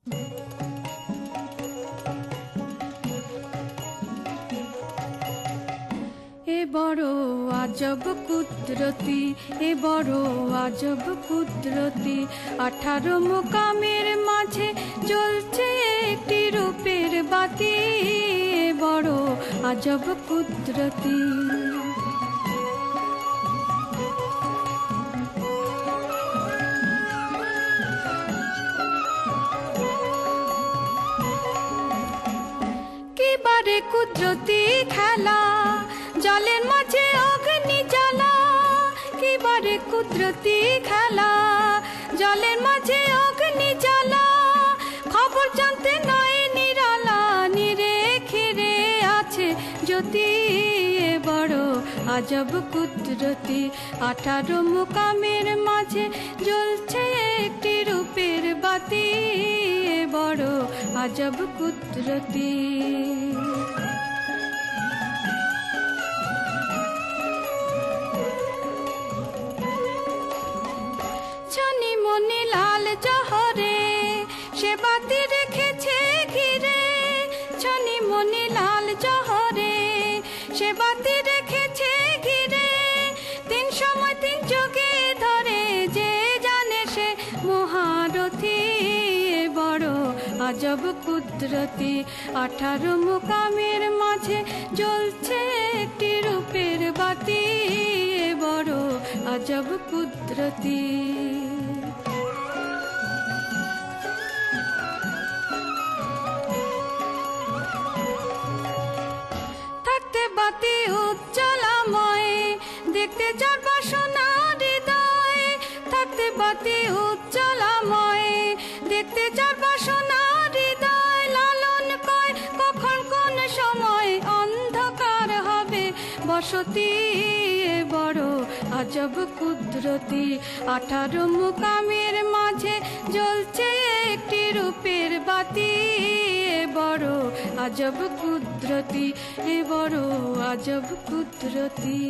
এ বড় আজব কুদরতি, এ বড় আজব কুদরতি, 18 মোকামের মাঝে জ্বলছে একটি রূপের বাতি। এ বড় আজব কুদরতি। কিবারে কুদরতি খেলা, জলের মাঝে অগ্নি জ্বালা। কিবারে কুদরতি খেলা, জলের মাঝে অগ্নি জ্বালা। খবর জানতে নয় নিরালা, নিরেখিরে আছে জ্যোতি। এ বড় আজব কুদরতি, 18 মোকামের মাঝে জ্বলছে একটি রূপের বাতি। এ বড় আজব কুদরতি। ছনি মনি লাল জহরে সে বাতি রেখেছে ঘিরে। ছনি মনি লাল জহরে সে বাতি রেখেছে ঘিরে। 3 সময় 3 যোগে ধরে যে জানে সে মহারথী। এ বড় আজব কুদরতি, 18 মোকামের মাঝে জ্বলছে একটি রূপের বাতি। এ বড় আজব কুদরতি। থাকতে বাতি উজ্জ্বলাময়, দেখতে যার বাসনা হৃদয়। থাকতে বাতি উজ্জ্বলাময়, দেখতে যার বাসনা হৃদয়। লালন কয় কখন কোন সময় অন্ধকার হবে বসতি। এ বড় আজব কুদরতি, 18 মোকামের মাঝে জ্বলছে একটি রূপের বাতি। এ বড় আজব কুদরতি, এ বড় আজব কুদরতি।